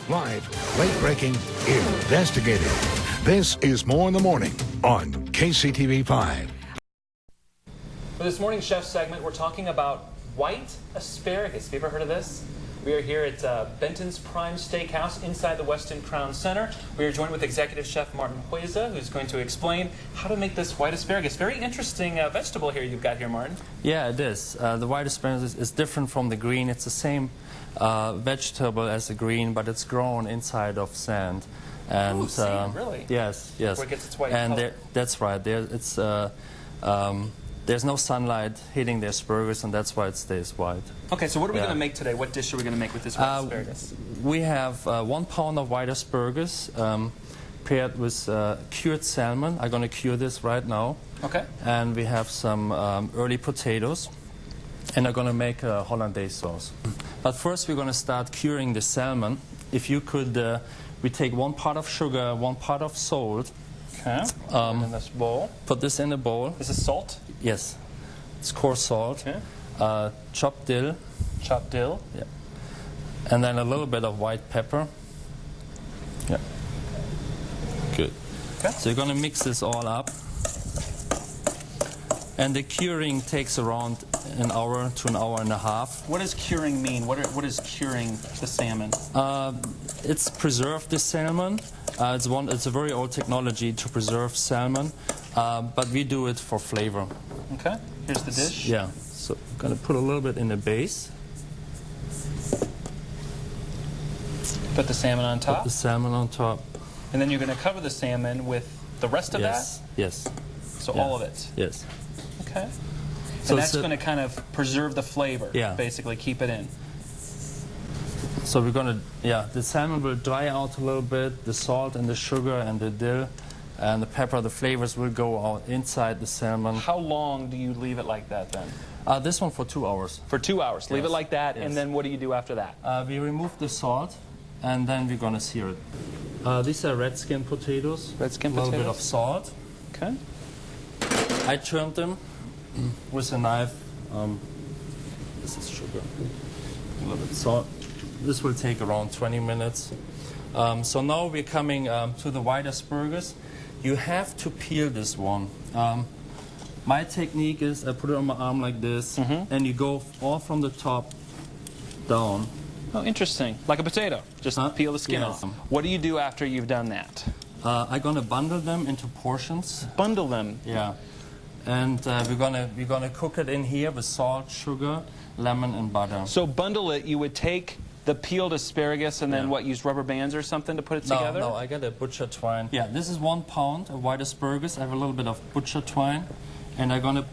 live, late-breaking, investigative. This is More in the Morning on KCTV5. For this morning's chef segment, we're talking about white asparagus. Have you ever heard of this? We are here at Benton's Prime Steakhouse inside the Westin Crown Center. We are joined with Executive Chef Martin Heuser, who's going to explain how to make this white asparagus. Very interesting vegetable here you've got here, Martin. Yeah, it is. The white asparagus is different from the green. It's the same vegetable as the green, but it's grown inside of sand. And sand, really? Yes, yes. Where it gets its white and color. That's right. There's no sunlight hitting the asparagus, and that's why it stays white. Okay, so what are we going to make today? What dish are we going to make with this white asparagus? We have 1 pound of white asparagus paired with cured salmon. I'm going to cure this right now. Okay. And we have some early potatoes, and I'm going to make a hollandaise sauce. But first, we're going to start curing the salmon. If you could, we take 1 part of sugar, 1 part of salt. Okay. In this bowl. Put this in a bowl. This is salt? Yes. It's coarse salt. Okay. Chopped dill. Chopped dill. Yeah. And then a little bit of white pepper. Yeah. Good. Okay. So you're going to mix this all up. And the curing takes around an hour to an hour and a half. What does curing mean? What is curing the salmon? It's preserved the salmon. It's a very old technology to preserve salmon, but we do it for flavor. Okay. Here's the dish. Yeah. So I'm going to put a little bit in the base. Put the salmon on top. Put the salmon on top. And then you're going to cover the salmon with the rest of that? Yes. So all of it? Yes. Okay. So that's going to kind of preserve the flavor, basically keep it in. So we're going to, the salmon will dry out a little bit, the salt and the sugar and the dill and the pepper, the flavors will go out inside the salmon. How long do you leave it like that then? This one for 2 hours. For 2 hours. Leave it like that, and then what do you do after that? We remove the salt, and then we're going to sear it. These are red skin potatoes. Red skin potatoes. A little bit of salt. Okay. I churned them with a knife. This is sugar. A little bit of salt. This will take around 20 minutes. So now we're coming to the white asparagus. You have to peel this one. My technique is I put it on my arm like this, and you go all from the top down. Oh, interesting. Like a potato. Just peel the skin off. What do you do after you've done that? I'm going to bundle them into portions. Bundle them? Yeah. And we're gonna cook it in here with salt, sugar, lemon, and butter. So bundle it. You would take the peeled asparagus and then what? Use rubber bands or something to put it together? No, I got a butcher twine. Yeah, this is 1 pound of white asparagus. I have a little bit of butcher twine, and I'm gonna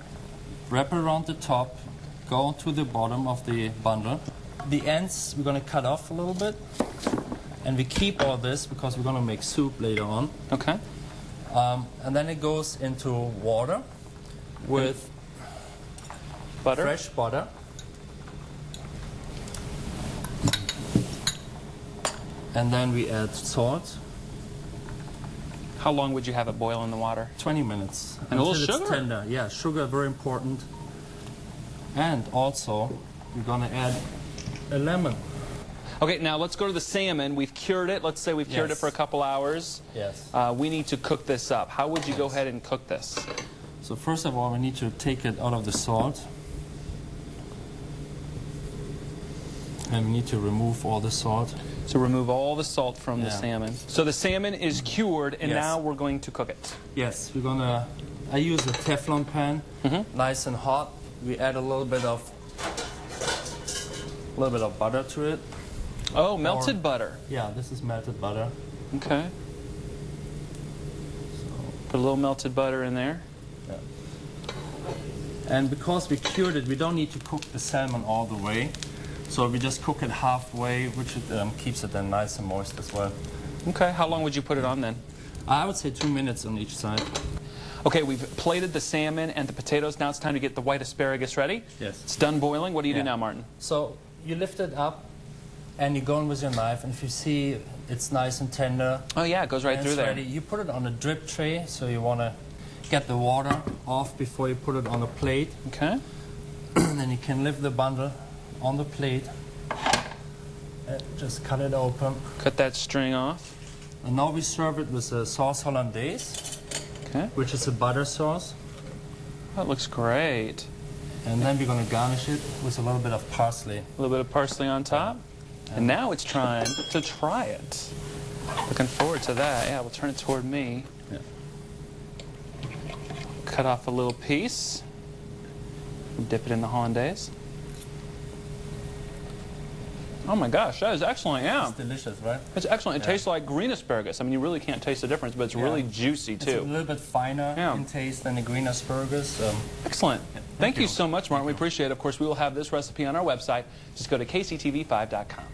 wrap it around the top, go to the bottom of the bundle. The ends we're gonna cut off a little bit, and we keep all this because we're gonna make soup later on. Okay. And then it goes into water with butter. Fresh butter. And then we add salt. How long would you have it boil in the water? 20 minutes. And a little sugar? It's tender. Yeah, sugar, very important. And also, we're going to add a lemon. Okay, now let's go to the salmon. We've cured it. Let's say we've cured it for a couple hours. Yes. We need to cook this up. How would you go ahead and cook this? So first of all, we need to take it out of the salt. And we need to remove all the salt. So remove all the salt from the salmon. So the salmon is cured, and now we're going to cook it. Yes, we're going to... I use a Teflon pan, nice and hot. We add a little bit of butter to it. Oh, melted butter. Yeah, this is melted butter. Okay. So put a little melted butter in there. Yeah. And because we cured it, we don't need to cook the salmon all the way. So we just cook it halfway, which keeps it then nice and moist as well. Okay, how long would you put it on then? I would say 2 minutes on each side. Okay, we've plated the salmon and the potatoes. Now it's time to get the white asparagus ready. Yes. It's done boiling. What do you do now, Martin? So you lift it up and you go in with your knife, and if you see it's nice and tender. Oh yeah, it goes right through there. Ready. You put it on a drip tray, so you want to get the water off before you put it on a plate. Okay. Then you can lift the bundle on the plate. And just cut it open. Cut that string off. And now we serve it with a sauce hollandaise, Okay. which is a butter sauce. That looks great. And then we're going to garnish it with a little bit of parsley. A little bit of parsley on top. And now it's time to try it. Looking forward to that. Yeah, we'll turn it toward me. Yeah. Cut off a little piece. Dip it in the hollandaise. Oh my gosh, that is excellent, yeah. It's delicious, right? It's excellent. It tastes like green asparagus. I mean, you really can't taste the difference, but it's really juicy, too. It's a little bit finer Yeah. in taste than the green asparagus. Excellent. Yeah, Thank you so much, Martin. We appreciate it. Of course, we will have this recipe on our website. Just go to kctv5.com.